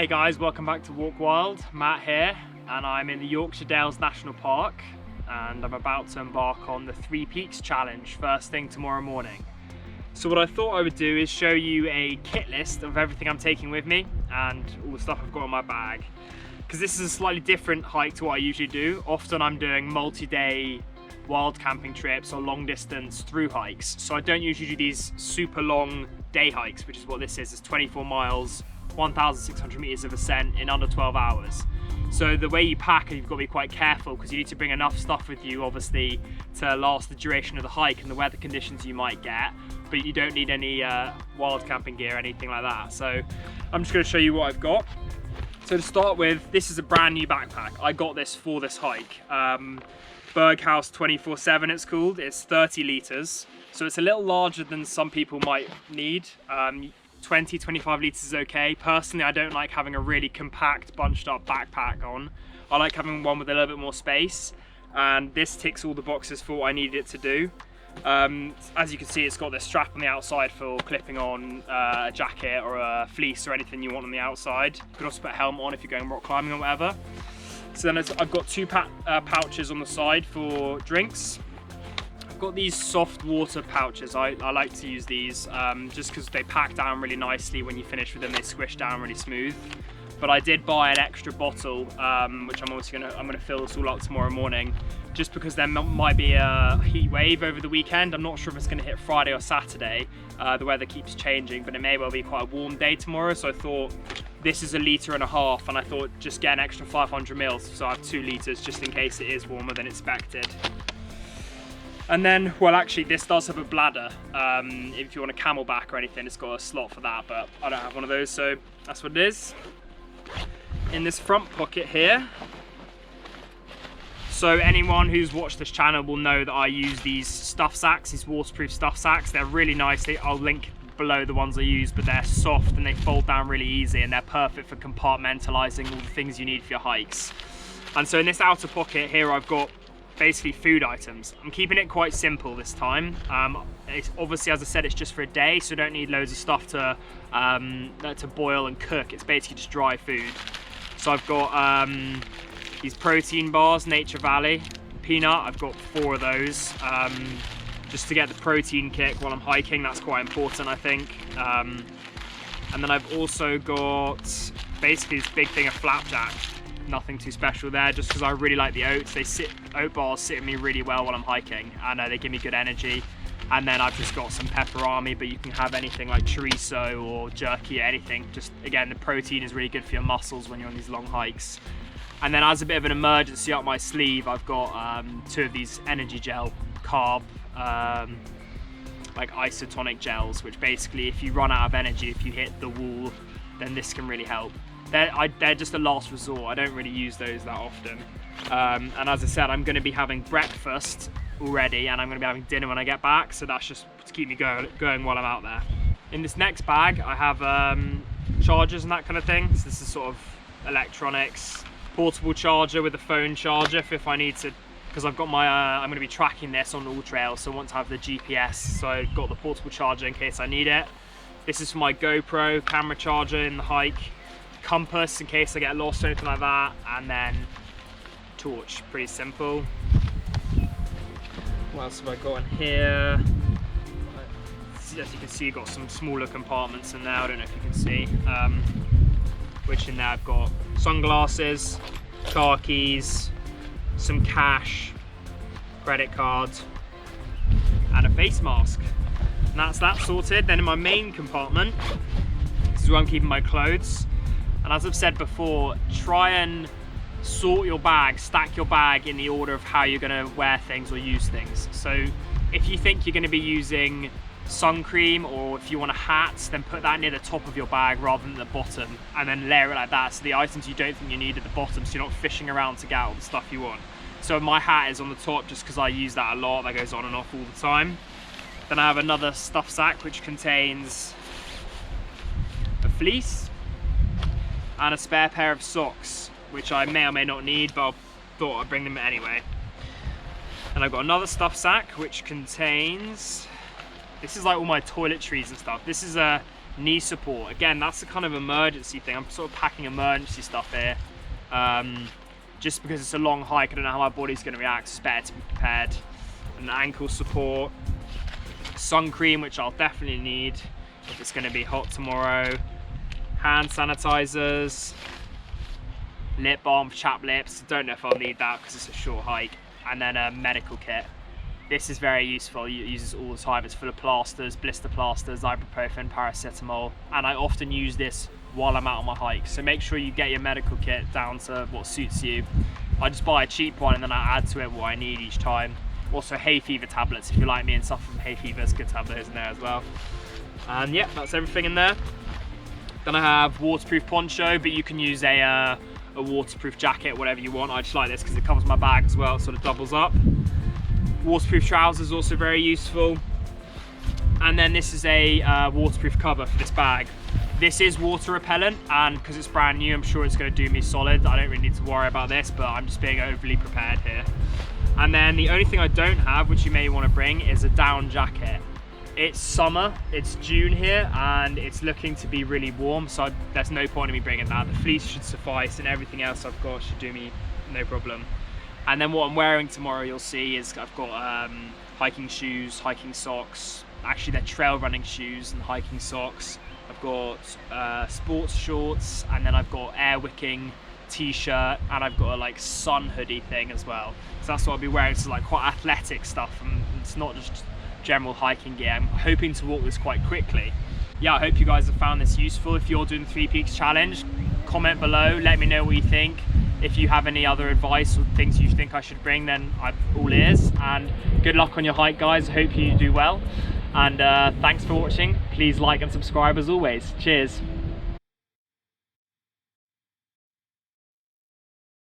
Hey guys, welcome back to Walk Wild. Matt here, and I'm in the Yorkshire Dales National Park, and I'm about to embark on the Three Peaks challenge first thing tomorrow morning. So what I thought I would do is show you a kit list of everything I'm taking with me and all the stuff I've got in my bag. Because this is a slightly different hike to what I usually do. Often I'm doing multi-day wild camping trips or long distance through hikes. So I don't usually do these super long day hikes, which is what this is. It's 24 miles, 1,600 meters of ascent in under 12 hours. So the way you pack, you've got to be quite careful because you need to bring enough stuff with you, obviously, to last the duration of the hike and the weather conditions you might get, but you don't need any wild camping gear or anything like that. So I'm just going to show you what I've got. So to start with, this is a brand new backpack. I got this for this hike. Berghaus 24/7 it's called. It's 30 litres, so it's a little larger than some people might need. 20-25 litres is okay. Personally, I don't like having a really compact, bunched up backpack on. I like having one with a little bit more space, and this ticks all the boxes for what I needed it to do. As you can see, it's got this strap on the outside for clipping on a jacket or a fleece or anything you want on the outside. You can also put a helmet on if you're going rock climbing or whatever. So then I've got two pouches on the side for drinks. Got these soft water pouches. I like to use these just because they pack down really nicely. When you finish with them, they squish down really smooth. But I did buy an extra bottle, which I'm gonna fill this all up tomorrow morning, just because there might be a heat wave over the weekend. I'm not sure if it's gonna hit Friday or Saturday. The weather keeps changing, but it may well be quite a warm day tomorrow. So I thought this is 1.5 litres, and I thought just get an extra 500 mils, so I have 2 litres just in case it is warmer than expected. And then, well, actually this does have a bladder. If you want a camelback or anything, it's got a slot for that, but I don't have one of those, so that's what it is. In this front pocket here, so anyone who's watched this channel will know that I use these stuff sacks, these waterproof stuff sacks. They're really nice. I'll link below the ones I use, but they're soft and they fold down really easy, and they're perfect for compartmentalizing all the things you need for your hikes. And so in this outer pocket here, I've got basically food items. I'm keeping it quite simple this time. It's obviously, as I said, it's just for a day, so I don't need loads of stuff to boil and cook. It's basically just dry food. So I've got these protein bars, Nature Valley, peanut. I've got 4 of those, just to get the protein kick while I'm hiking. That's quite important, I think. And then I've also got basically this big thing of flapjack. Nothing too special there, just because I really like the oats. Oat bars sit with me really well while I'm hiking, and they give me good energy. And then I've just got some pepperami, but you can have anything like chorizo or jerky or anything. Just again, the protein is really good for your muscles when you're on these long hikes. And then as a bit of an emergency up my sleeve, I've got 2 of these energy gel carb like isotonic gels, which basically if you run out of energy, if you hit the wall, then this can really help. They're just a last resort. I don't really use those that often. And as I said, I'm going to be having breakfast already, and I'm going to be having dinner when I get back, so that's just to keep me going while I'm out there. In this next bag, I have chargers and that kind of thing. So this is sort of electronics, portable charger with a phone charger if I need to, because I've got my, I'm going to be tracking this on all trails, so I want to have the GPS, so I've got the portable charger in case I need it. This is for my GoPro camera charger in the hike. Compass in case I get lost or anything like that, and then torch. Pretty simple. What else have I got in here? As you can see, you've got some smaller compartments in there. I don't know if you can see. Which in there I've got sunglasses, car keys, some cash, credit card, and a face mask. And that's that sorted. Then in my main compartment, this is where I'm keeping my clothes. And as I've said before, try and sort your bag, stack your bag in the order of how you're going to wear things or use things. So if you think you're going to be using sun cream, or if you want a hat, then put that near the top of your bag rather than the bottom, and then layer it like that, so the items you don't think you need at the bottom, so you're not fishing around to get all the stuff you want. So my hat is on the top just because I use that a lot. That goes on and off all the time. Then I have another stuff sack which contains a fleece and a spare pair of socks, which I may or may not need, but I thought I'd bring them anyway. And I've got another stuff sack which contains, this is like all my toiletries and stuff. This is a knee support. Again, that's a kind of emergency thing. I'm sort of packing emergency stuff here. Just because it's a long hike, I don't know how my body's going to react, so it's better to be prepared. And ankle support, sun cream, which I'll definitely need if it's going to be hot tomorrow, hand sanitizers, lip balm for chapped lips. Don't know if I'll need that because it's a short hike. And then a medical kit. This is very useful. You use this all the time. It's full of plasters, blister plasters, ibuprofen, paracetamol, and I often use this while I'm out on my hike. So make sure you get your medical kit down to what suits you. I just buy a cheap one and then I add to it what I need each time. Also hay fever tablets, if you like me and suffer from hay fever, it's good to have those in there as well. And yeah, that's everything in there. Then I have waterproof poncho, but you can use a waterproof jacket, whatever you want. I just like this because it covers my bag as well, it sort of doubles up. Waterproof trousers, also very useful. And then this is a waterproof cover for this bag. This is water repellent, and because it's brand new, I'm sure it's going to do me solid. I don't really need to worry about this, but I'm just being overly prepared here. And then the only thing I don't have, which you may want to bring, is a down jacket. It's summer, it's June here, and it's looking to be really warm, so there's no point in me bringing that. The fleece should suffice, and everything else I've got should do me no problem. And then what I'm wearing tomorrow, you'll see, is I've got hiking shoes, hiking socks. Actually, they're trail running shoes and hiking socks. I've got sports shorts, and then I've got air wicking t-shirt, and I've got a like sun hoodie thing as well. So that's what I'll be wearing. So like quite athletic stuff, and it's not just general hiking gear. I'm hoping to walk this quite quickly. Yeah, I hope you guys have found this useful. If you're doing the Three Peaks challenge, comment below, let me know what you think. If you have any other advice or things you think I should bring, then I'm all ears. And good luck on your hike, guys. I hope you do well. And thanks for watching. Please like and subscribe as always. Cheers.